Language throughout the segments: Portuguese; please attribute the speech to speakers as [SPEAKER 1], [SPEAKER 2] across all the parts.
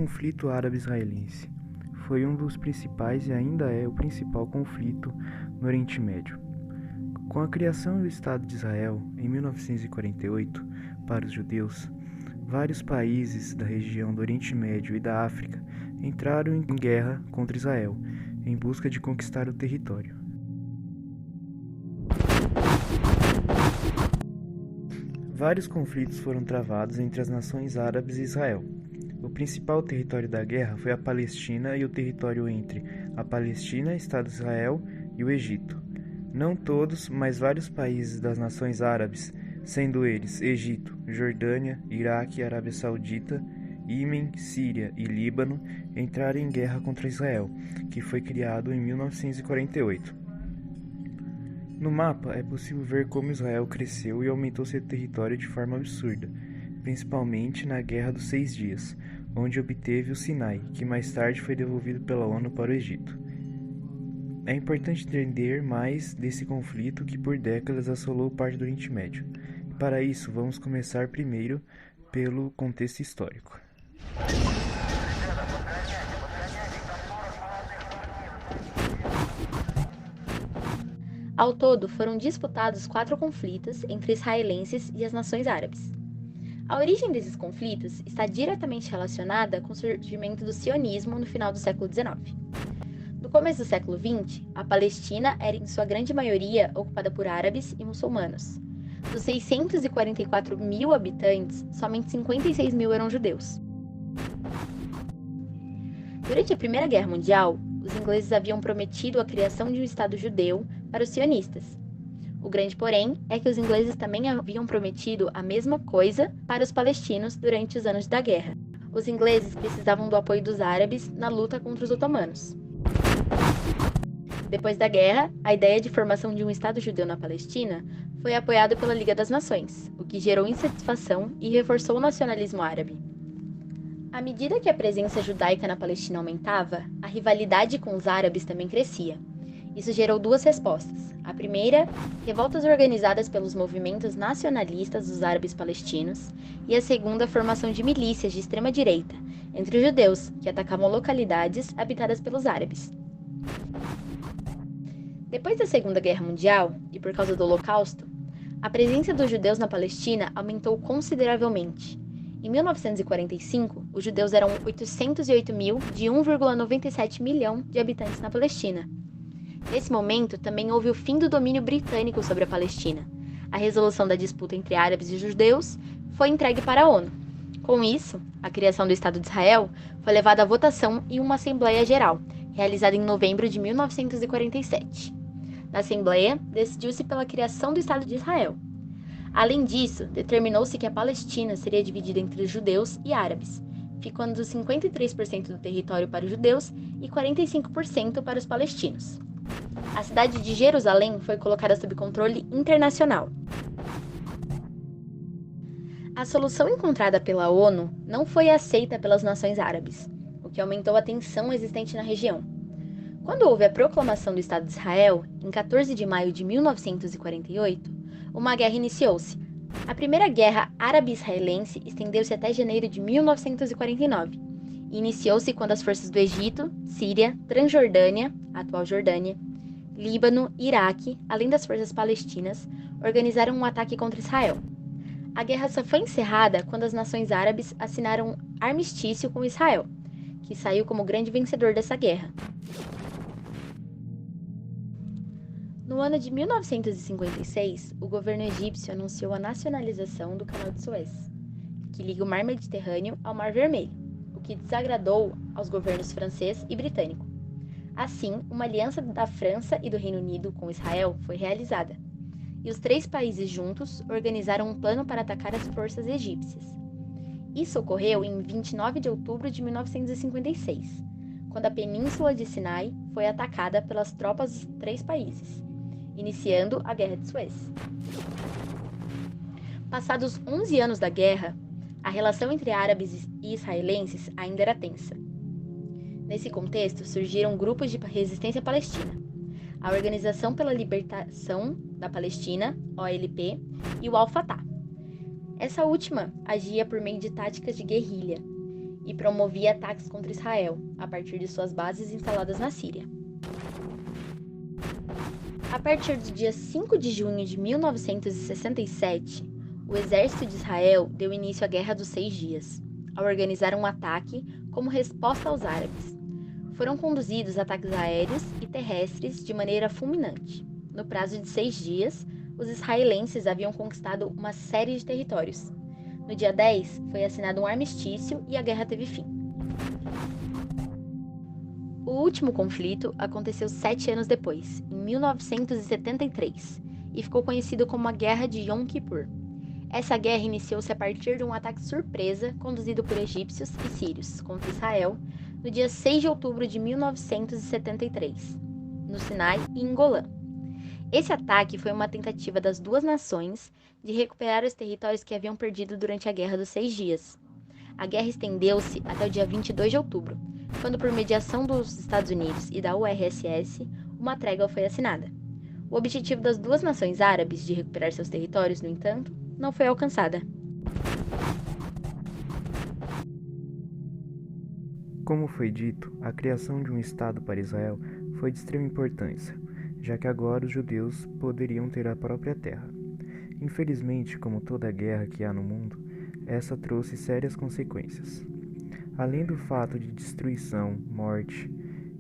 [SPEAKER 1] conflito árabe-israelense foi um dos principais e ainda é o principal conflito no Oriente Médio. Com a criação do Estado de Israel em 1948 para os judeus, vários países da região do Oriente Médio e da África entraram em guerra contra Israel, em busca de conquistar o território. Vários conflitos foram travados entre as nações árabes e Israel. O principal território da guerra foi a Palestina e o território entre a Palestina, Estado de Israel e o Egito. Não todos, mas vários países das nações árabes, sendo eles Egito, Jordânia, Iraque, Arábia Saudita, Iêmen, Síria e Líbano, entraram em guerra contra Israel, que foi criado em 1948. No mapa é possível ver como Israel cresceu e aumentou seu território de forma absurda, principalmente na Guerra dos 6 Dias, onde obteve o Sinai, que mais tarde foi devolvido pela ONU para o Egito. É importante entender mais desse conflito que por décadas assolou parte do Oriente Médio. Para isso, vamos começar primeiro pelo contexto histórico.
[SPEAKER 2] Ao todo, foram disputados 4 conflitos entre israelenses e as nações árabes. A origem desses conflitos está diretamente relacionada com o surgimento do sionismo no final do século XIX. No começo do século XX, a Palestina era em sua grande maioria ocupada por árabes e muçulmanos. Dos 644 mil habitantes, somente 56 mil eram judeus. Durante a Primeira Guerra Mundial, os ingleses haviam prometido a criação de um Estado judeu para os sionistas. O grande porém é que os ingleses também haviam prometido a mesma coisa para os palestinos durante os anos da guerra. Os ingleses precisavam do apoio dos árabes na luta contra os otomanos. Depois da guerra, a ideia de formação de um Estado judeu na Palestina foi apoiada pela Liga das Nações, o que gerou insatisfação e reforçou o nacionalismo árabe. À medida que a presença judaica na Palestina aumentava, a rivalidade com os árabes também crescia. Isso gerou 2 respostas. A primeira, revoltas organizadas pelos movimentos nacionalistas dos árabes palestinos, e a segunda, a formação de milícias de extrema-direita entre os judeus, que atacavam localidades habitadas pelos árabes. Depois da Segunda Guerra Mundial, e por causa do Holocausto, a presença dos judeus na Palestina aumentou consideravelmente. Em 1945, os judeus eram 808 mil de 1,97 milhão de habitantes na Palestina. Nesse momento, também houve o fim do domínio britânico sobre a Palestina. A resolução da disputa entre árabes e judeus foi entregue para a ONU. Com isso, a criação do Estado de Israel foi levada à votação em uma Assembleia Geral, realizada em novembro de 1947. Na Assembleia, decidiu-se pela criação do Estado de Israel. Além disso, determinou-se que a Palestina seria dividida entre judeus e árabes, ficando 53% do território para os judeus e 45% para os palestinos. A cidade de Jerusalém foi colocada sob controle internacional. A solução encontrada pela ONU não foi aceita pelas nações árabes, o que aumentou a tensão existente na região. Quando houve a proclamação do Estado de Israel, em 14 de maio de 1948, uma guerra iniciou-se. A Primeira Guerra Árabe-Israelense estendeu-se até janeiro de 1949 e iniciou-se quando as forças do Egito, Síria, Transjordânia, atual Jordânia, Líbano e Iraque, além das forças palestinas, organizaram um ataque contra Israel. A guerra só foi encerrada quando as nações árabes assinaram um armistício com Israel, que saiu como grande vencedor dessa guerra. No ano de 1956, o governo egípcio anunciou a nacionalização do Canal de Suez, que liga o Mar Mediterrâneo ao Mar Vermelho, o que desagradou aos governos francês e britânico. Assim, uma aliança da França e do Reino Unido com Israel foi realizada, e os 3 países juntos organizaram um plano para atacar as forças egípcias. Isso ocorreu em 29 de outubro de 1956, quando a Península de Sinai foi atacada pelas tropas dos 3 países, iniciando a Guerra de Suez. Passados 11 anos da guerra, a relação entre árabes e israelenses ainda era tensa. Nesse contexto, surgiram grupos de resistência palestina, a Organização pela Libertação da Palestina, OLP, e o Al-Fatah. Essa última agia por meio de táticas de guerrilha, e promovia ataques contra Israel, a partir de suas bases instaladas na Síria. A partir do dia 5 de junho de 1967, o exército de Israel deu início à Guerra dos 6 Dias, ao organizar um ataque como resposta aos árabes. Foram conduzidos ataques aéreos e terrestres de maneira fulminante. No prazo de 6 dias, os israelenses haviam conquistado uma série de territórios. No dia 10, foi assinado um armistício e a guerra teve fim. O último conflito aconteceu 7 anos depois, em 1973, e ficou conhecido como a Guerra de Yom Kippur. Essa guerra iniciou-se a partir de um ataque surpresa conduzido por egípcios e sírios contra Israel no dia 6 de outubro de 1973, no Sinai e em Golã. Esse ataque foi uma tentativa das duas nações de recuperar os territórios que haviam perdido durante a Guerra dos 6 Dias. A guerra estendeu-se até o dia 22 de outubro, quando, por mediação dos Estados Unidos e da URSS, uma trégua foi assinada. O objetivo das duas nações árabes de recuperar seus territórios, no entanto, não foi alcançada.
[SPEAKER 1] Como foi dito, a criação de um Estado para Israel foi de extrema importância, já que agora os judeus poderiam ter a própria terra. Infelizmente, como toda guerra que há no mundo, essa trouxe sérias consequências. Além do fato de destruição, morte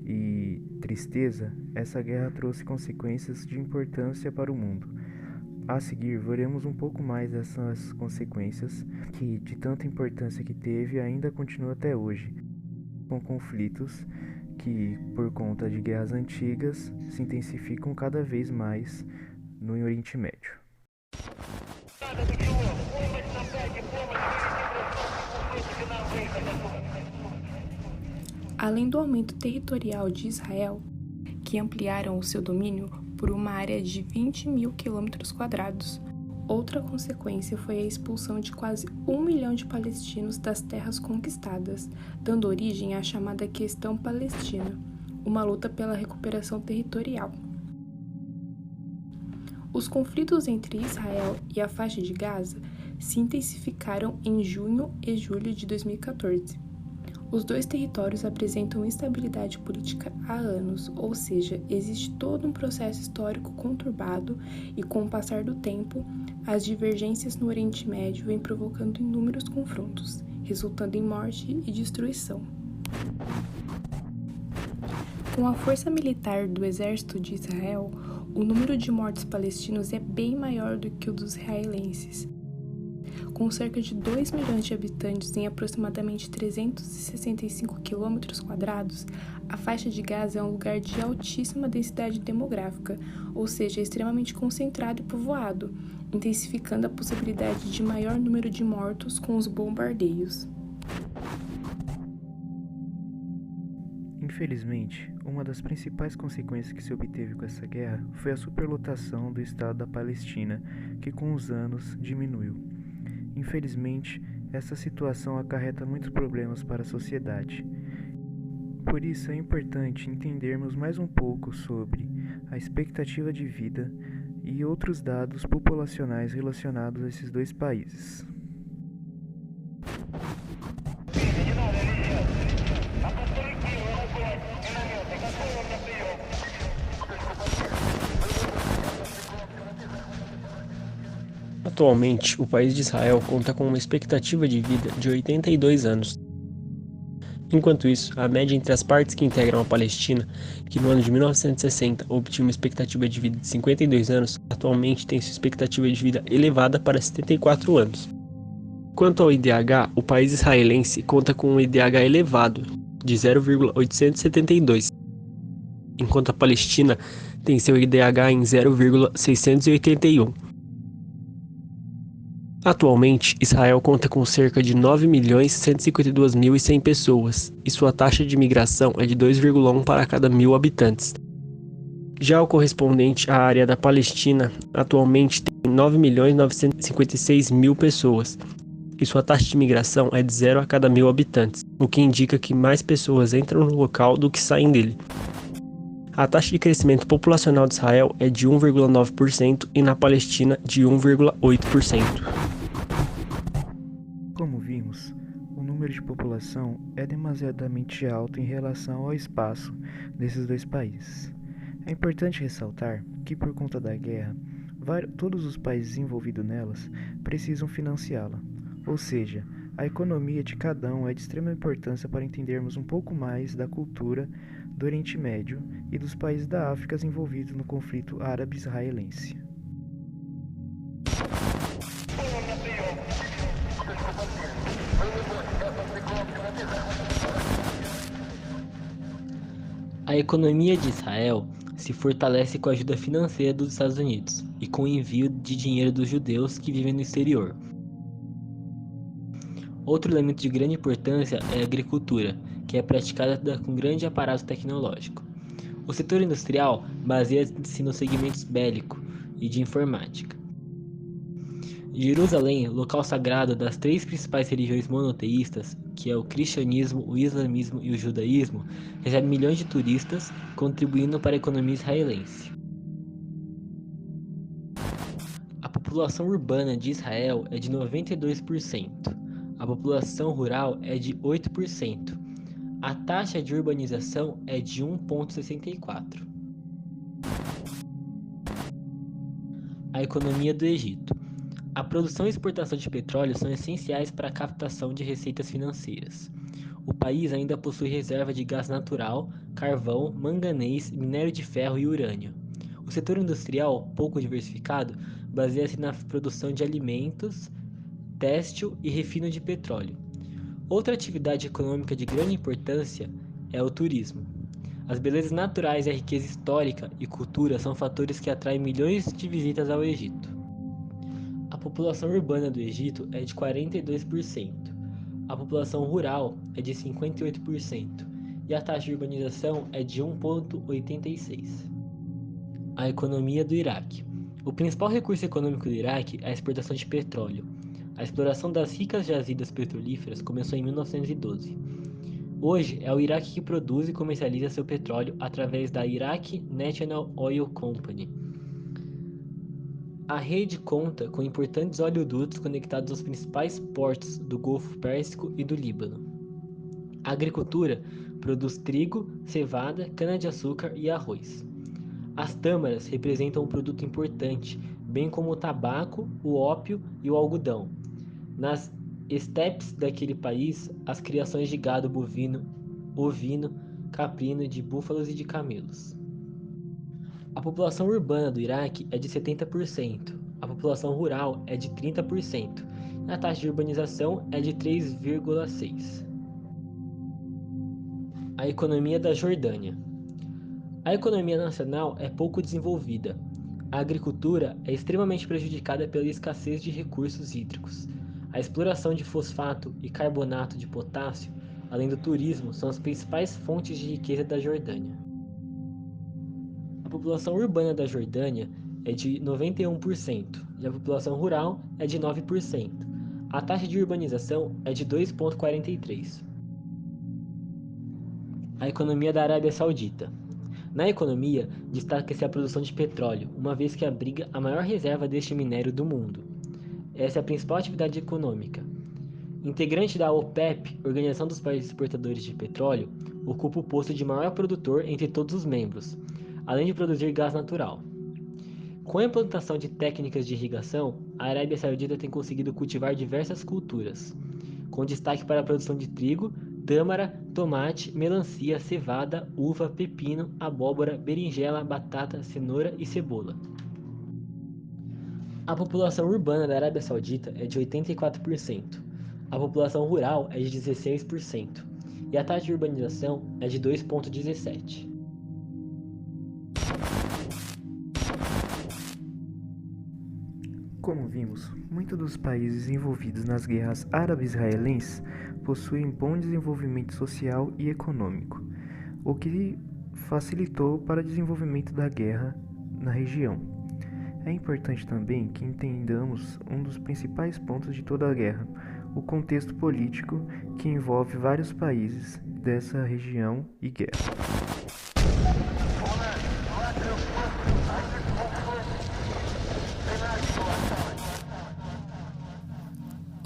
[SPEAKER 1] e tristeza, essa guerra trouxe consequências de importância para o mundo. A seguir, veremos um pouco mais dessas consequências que, de tanta importância que teve, ainda continua até hoje, com conflitos que, por conta de guerras antigas, se intensificam cada vez mais no Oriente Médio.
[SPEAKER 3] Além do aumento territorial de Israel, que ampliaram o seu domínio por uma área de 20.000 km², outra consequência foi a expulsão de quase 1 milhão de palestinos das terras conquistadas, dando origem à chamada Questão Palestina, uma luta pela recuperação territorial. Os conflitos entre Israel e a faixa de Gaza se intensificaram em junho e julho de 2014. Os dois territórios apresentam instabilidade política há anos, ou seja, existe todo um processo histórico conturbado e, com o passar do tempo, as divergências no Oriente Médio vêm provocando inúmeros confrontos, resultando em morte e destruição. Com a força militar do exército de Israel, o número de mortos palestinos é bem maior do que o dos israelenses. Com cerca de 2 milhões de habitantes em aproximadamente 365 km², a faixa de Gaza é um lugar de altíssima densidade demográfica, ou seja, extremamente concentrado e povoado, intensificando a possibilidade de maior número de mortos com os bombardeios.
[SPEAKER 1] Infelizmente, uma das principais consequências que se obteve com essa guerra foi a superlotação do Estado da Palestina, que com os anos diminuiu. Infelizmente, essa situação acarreta muitos problemas para a sociedade. Por isso é importante entendermos mais um pouco sobre a expectativa de vida e outros dados populacionais relacionados a esses dois países.
[SPEAKER 4] Atualmente, o país de Israel conta com uma expectativa de vida de 82 anos. Enquanto isso, a média entre as partes que integram a Palestina, que no ano de 1960 obtinha uma expectativa de vida de 52 anos, atualmente tem sua expectativa de vida elevada para 74 anos. Quanto ao IDH, o país israelense conta com um IDH elevado, de 0,872, enquanto a Palestina tem seu IDH em 0,681. Atualmente, Israel conta com cerca de 9.152.100 pessoas e sua taxa de imigração é de 2,1 para cada 1.000 habitantes. Já o correspondente à área da Palestina, atualmente tem 9.956.000 pessoas e sua taxa de imigração é de 0 a cada 1.000 habitantes, o que indica que mais pessoas entram no local do que saem dele. A taxa de crescimento populacional de Israel é de 1,9% e na Palestina de 1,8%.
[SPEAKER 1] Como vimos, o número de população população é demasiadamente alto em relação ao espaço desses dois países. É importante ressaltar que, por conta da guerra, todos os países envolvidos nelas precisam financiá-la, ou seja, a economia de cada um é de extrema importância para entendermos um pouco mais da cultura do Oriente Médio e dos países da África envolvidos no conflito árabe-israelense.
[SPEAKER 5] A economia de Israel se fortalece com a ajuda financeira dos Estados Unidos e com o envio de dinheiro dos judeus que vivem no exterior. Outro elemento de grande importância é a agricultura, que é praticada com grande aparato tecnológico. O setor industrial baseia-se nos segmentos bélico e de informática. Jerusalém, local sagrado das três principais religiões monoteístas, que é o cristianismo, o islamismo e o judaísmo, recebe milhões de turistas, contribuindo para a economia israelense. A população urbana de Israel é de 92%. A população rural é de 8%. A taxa de urbanização é de 1,64. A economia do Egito. A produção e exportação de petróleo são essenciais para a captação de receitas financeiras. O país ainda possui reserva de gás natural, carvão, manganês, minério de ferro e urânio. O setor industrial, pouco diversificado, baseia-se na produção de alimentos, têxtil e refino de petróleo. Outra atividade econômica de grande importância é o turismo. As belezas naturais, a riqueza histórica e cultura são fatores que atraem milhões de visitas ao Egito. A população urbana do Egito é de 42%, a população rural é de 58% e a taxa de urbanização é de 1,86. A economia do Iraque. O principal recurso econômico do Iraque é a exportação de petróleo. A exploração das ricas jazidas petrolíferas começou em 1912. Hoje é o Iraque que produz e comercializa seu petróleo através da Iraq National Oil Company. A rede conta com importantes oleodutos conectados aos principais portos do Golfo Pérsico e do Líbano. A agricultura produz trigo, cevada, cana-de-açúcar e arroz. As tâmaras representam um produto importante, bem como o tabaco, o ópio e o algodão. Nas estepes daquele país, as criações de gado bovino, ovino, caprino, de búfalos e de camelos. A população urbana do Iraque é de 70%, a população rural é de 30%, e a taxa de urbanização é de 3,6%. A economia da Jordânia. A economia nacional é pouco desenvolvida. A agricultura é extremamente prejudicada pela escassez de recursos hídricos. A exploração de fosfato e carbonato de potássio, além do turismo, são as principais fontes de riqueza da Jordânia. A população urbana da Jordânia é de 91% e a população rural é de 9%. A taxa de urbanização é de 2,43. A economia da Arábia Saudita. Na economia, destaca-se a produção de petróleo, uma vez que abriga a maior reserva deste minério do mundo. Essa é a principal atividade econômica. Integrante da OPEP, Organização dos Países Exportadores de Petróleo, ocupa o posto de maior produtor entre todos os membros, além de produzir gás natural. Com a implantação de técnicas de irrigação, a Arábia Saudita tem conseguido cultivar diversas culturas, com destaque para a produção de trigo, tâmara, tomate, melancia, cevada, uva, pepino, abóbora, berinjela, batata, cenoura e cebola. A população urbana da Arábia Saudita é de 84%, a população rural é de 16% e a taxa de urbanização é de 2,17.
[SPEAKER 1] Como vimos, muitos dos países envolvidos nas guerras árabe-israelenses possuem bom desenvolvimento social e econômico, o que facilitou para o desenvolvimento da guerra na região. É importante também que entendamos um dos principais pontos de toda a guerra, o contexto político que envolve vários países dessa região e guerra.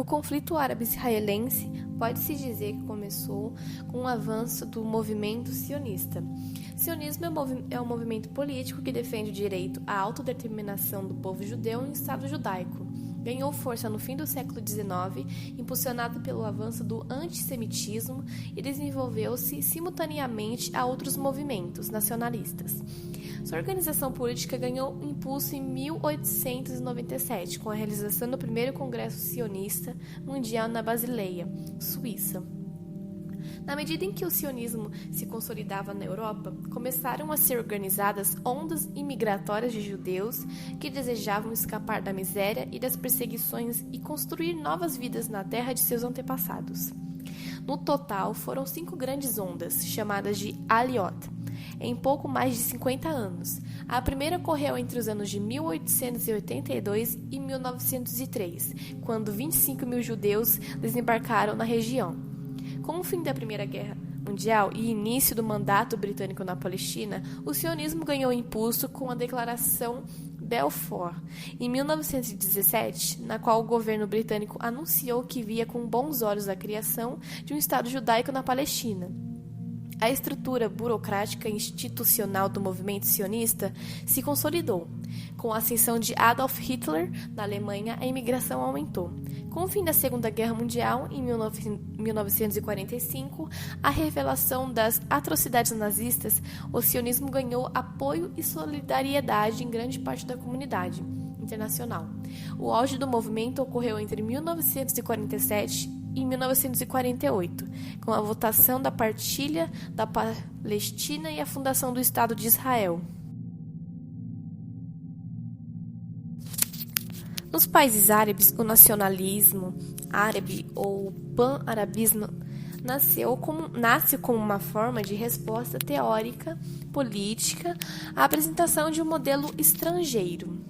[SPEAKER 3] O conflito árabe-israelense pode-se dizer que começou com o avanço do movimento sionista. Sionismo é um movimento político que defende o direito à autodeterminação do povo judeu em um Estado judaico. Ganhou força no fim do século XIX, impulsionado pelo avanço do antissemitismo, e desenvolveu-se simultaneamente a outros movimentos nacionalistas. Sua organização política ganhou impulso em 1897, com a realização do primeiro Congresso Sionista Mundial na Basileia, Suíça. Na medida em que o sionismo se consolidava na Europa, começaram a ser organizadas ondas imigratórias de judeus que desejavam escapar da miséria e das perseguições e construir novas vidas na terra de seus antepassados. No total, foram 5 grandes ondas, chamadas de Aliot, em pouco mais de 50 anos. A primeira ocorreu entre os anos de 1882 e 1903, quando 25 mil judeus desembarcaram na região. Com o fim da Primeira Guerra Mundial e início do mandato britânico na Palestina, o sionismo ganhou impulso com a Declaração Balfour, em 1917, na qual o governo britânico anunciou que via com bons olhos a criação de um Estado judaico na Palestina. A estrutura burocrática e institucional do movimento sionista se consolidou. Com a ascensão de Adolf Hitler na Alemanha, a imigração aumentou. Com o fim da Segunda Guerra Mundial, em 1945, a revelação das atrocidades nazistas, o sionismo ganhou apoio e solidariedade em grande parte da comunidade internacional. O auge do movimento ocorreu entre 1947 e 1948, com a votação da partilha da Palestina e a fundação do Estado de Israel. Nos países árabes, o nacionalismo árabe ou pan-arabismo nasce como uma forma de resposta teórica, política, à apresentação de um modelo estrangeiro.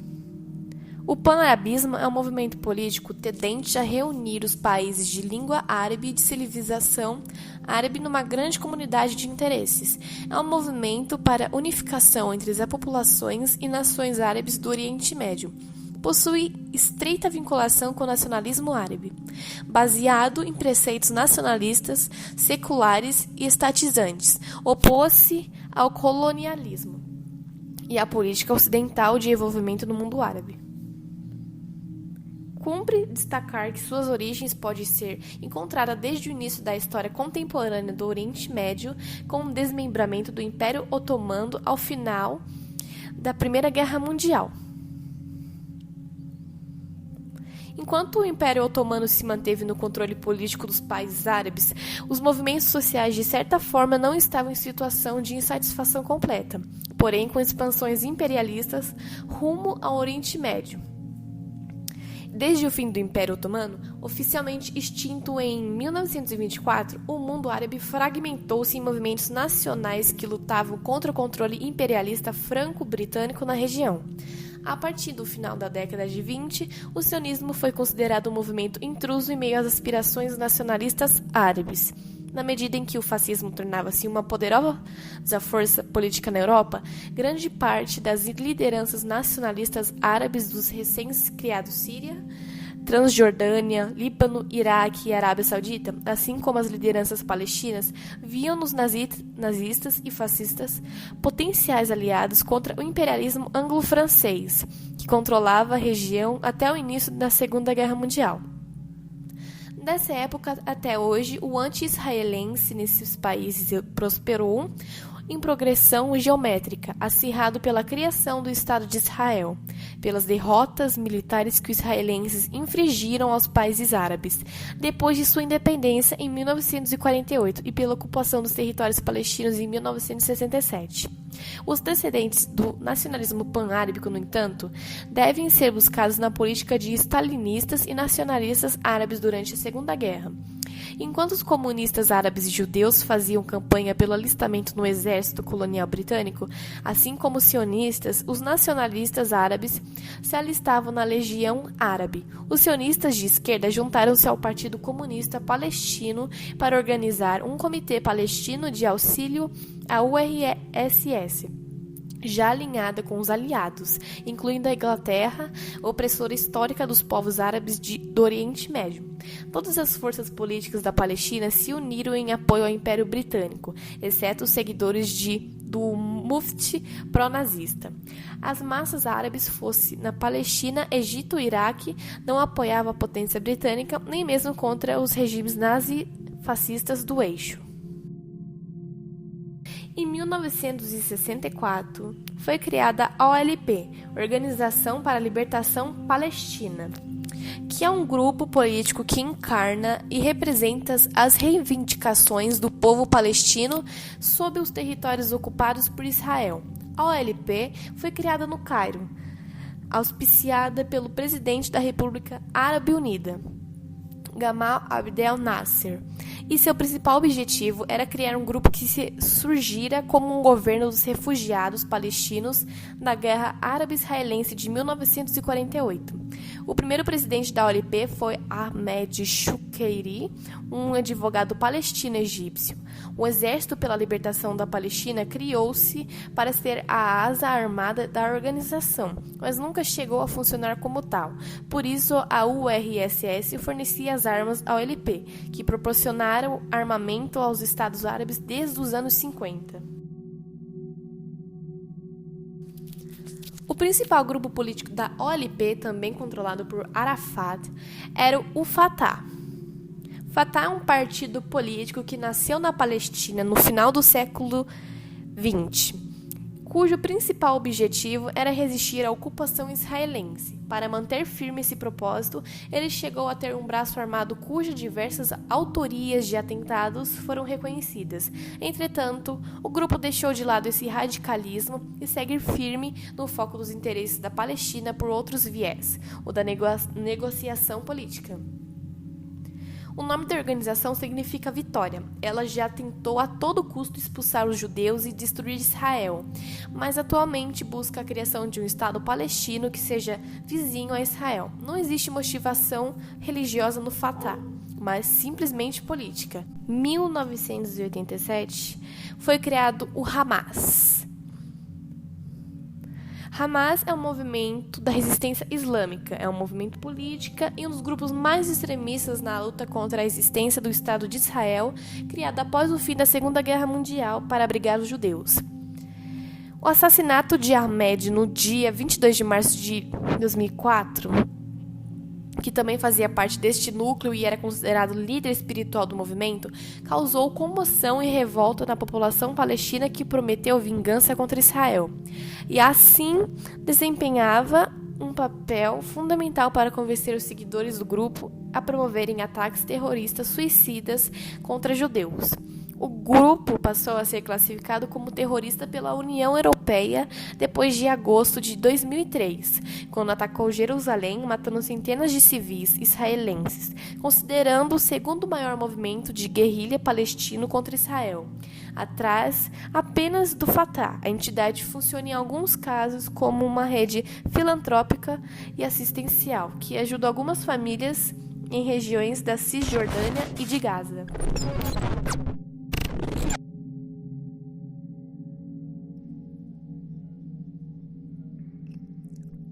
[SPEAKER 3] O pan-arabismo é um movimento político tendente a reunir os países de língua árabe e de civilização árabe numa grande comunidade de interesses. É um movimento para unificação entre as populações e nações árabes do Oriente Médio. Possui estreita vinculação com o nacionalismo árabe, baseado em preceitos nacionalistas, seculares e estatizantes. Opôs-se ao colonialismo e à política ocidental de envolvimento no mundo árabe. Cumpre destacar que suas origens podem ser encontradas desde o início da história contemporânea do Oriente Médio, com o desmembramento do Império Otomano ao final da Primeira Guerra Mundial. Enquanto o Império Otomano se manteve no controle político dos países árabes, os movimentos sociais, de certa forma, não estavam em situação de insatisfação completa, porém com expansões imperialistas rumo ao Oriente Médio. Desde o fim do Império Otomano, oficialmente extinto em 1924, o mundo árabe fragmentou-se em movimentos nacionais que lutavam contra o controle imperialista franco-britânico na região. A partir do final da década de 20, o sionismo foi considerado um movimento intruso em meio às aspirações nacionalistas árabes. Na medida em que o fascismo tornava-se uma poderosa força política na Europa, grande parte das lideranças nacionalistas árabes dos recém-criados Síria, Transjordânia, Líbano, Iraque e Arábia Saudita, assim como as lideranças palestinas, viam nos nazistas e fascistas potenciais aliados contra o imperialismo anglo-francês, que controlava a região até o início da Segunda Guerra Mundial. Dessa época até hoje, o anti-israelense nesses países prosperou em progressão geométrica, acirrado pela criação do Estado de Israel, pelas derrotas militares que os israelenses infligiram aos países árabes, depois de sua independência em 1948 e pela ocupação dos territórios palestinos em 1967. Os descendentes do nacionalismo pan-árabico, no entanto, devem ser buscados na política de stalinistas e nacionalistas árabes durante a Segunda Guerra. Enquanto os comunistas árabes e judeus faziam campanha pelo alistamento no exército colonial britânico, assim como os sionistas, os nacionalistas árabes se alistavam na Legião Árabe. Os sionistas de esquerda juntaram-se ao Partido Comunista Palestino para organizar um comitê palestino de auxílio à URSS. já alinhada com os aliados, incluindo a Inglaterra, opressora histórica dos povos árabes do Oriente Médio. Todas as forças políticas da Palestina se uniram em apoio ao Império Britânico, exceto os seguidores do Mufti pró-nazista. As massas árabes, fosse na Palestina, Egito ou Iraque, não apoiavam a potência britânica, nem mesmo contra os regimes nazi-fascistas do eixo. Em 1964, foi criada a OLP, Organização para a Libertação Palestina, que é um grupo político que encarna e representa as reivindicações do povo palestino sobre os territórios ocupados por Israel. A OLP foi criada no Cairo, auspiciada pelo presidente da República Árabe Unida, Gamal Abdel Nasser, e seu principal objetivo era criar um grupo que surgira como um governo dos refugiados palestinos na Guerra Árabe-Israelense de 1948. O primeiro presidente da OLP foi Ahmed Shukeiry, um advogado palestino-egípcio. O Exército pela Libertação da Palestina criou-se para ser a asa armada da organização, mas nunca chegou a funcionar como tal. Por isso, a URSS fornecia as armas à OLP, que proporcionaram armamento aos Estados Árabes desde os anos 50. O principal grupo político da OLP, também controlado por Arafat, era o Fatah. Fatah é um partido político que nasceu na Palestina no final do século XX, cujo principal objetivo era resistir à ocupação israelense. Para manter firme esse propósito, ele chegou a ter um braço armado cujas diversas autorias de atentados foram reconhecidas. Entretanto, o grupo deixou de lado esse radicalismo e segue firme no foco dos interesses da Palestina por outros viés, o da negociação política. O nome da organização significa vitória. Ela já tentou a todo custo expulsar os judeus e destruir Israel, mas atualmente busca a criação de um Estado palestino que seja vizinho a Israel. Não existe motivação religiosa no Fatah, mas simplesmente política. Em 1987, foi criado o Hamas. Hamas é um movimento da resistência islâmica, é um movimento político e um dos grupos mais extremistas na luta contra a existência do Estado de Israel, criado após o fim da Segunda Guerra Mundial para abrigar os judeus. O assassinato de Ahmed no dia 22 de março de 2004, que também fazia parte deste núcleo e era considerado líder espiritual do movimento, causou comoção e revolta na população palestina que prometeu vingança contra Israel. E assim desempenhava um papel fundamental para convencer os seguidores do grupo a promoverem ataques terroristas suicidas contra judeus. O grupo passou a ser classificado como terrorista pela União Europeia depois de agosto de 2003, quando atacou Jerusalém, matando centenas de civis israelenses, considerando o segundo maior movimento de guerrilha palestino contra Israel, atrás apenas do Fatah. A entidade funciona em alguns casos como uma rede filantrópica e assistencial, que ajuda algumas famílias em regiões da Cisjordânia e de Gaza.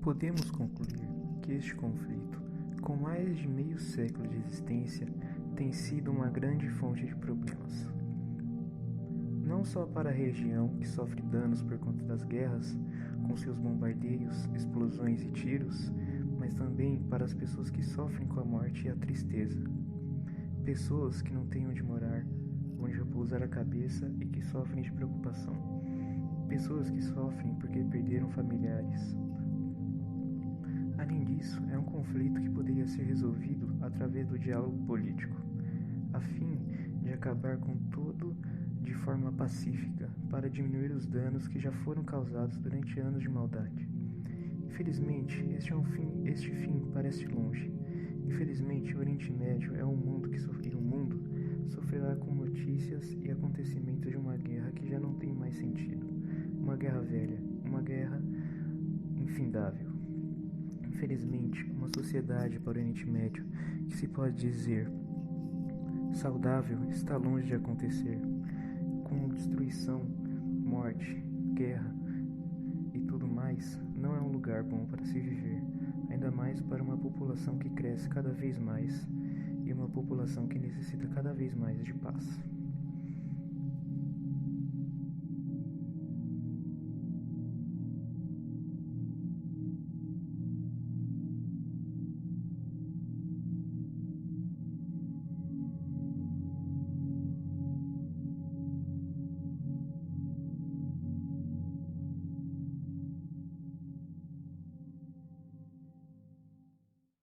[SPEAKER 1] Podemos concluir que este conflito, com mais de meio século de existência, tem sido uma grande fonte de problemas. Não só para a região, que sofre danos por conta das guerras, com seus bombardeios, explosões e tiros, mas também para as pessoas que sofrem com a morte e a tristeza. Pessoas que não têm onde morar, onde repousar a cabeça e que sofrem de preocupação. Pessoas que sofrem porque perderam familiares. Além disso, é um conflito que poderia ser resolvido através do diálogo político, a fim de acabar com tudo de forma pacífica, para diminuir os danos que já foram causados durante anos de maldade. Infelizmente, este fim parece longe. Infelizmente, o Oriente Médio é um mundo que sofrerá com notícias e acontecimentos de uma guerra que já não tem mais sentido. Uma guerra velha, uma guerra infindável. Infelizmente, uma sociedade para o Oriente Médio que se pode dizer saudável está longe de acontecer, com destruição, morte, guerra lugar bom para se viver, ainda mais para uma população que cresce cada vez mais e uma população que necessita cada vez mais de paz.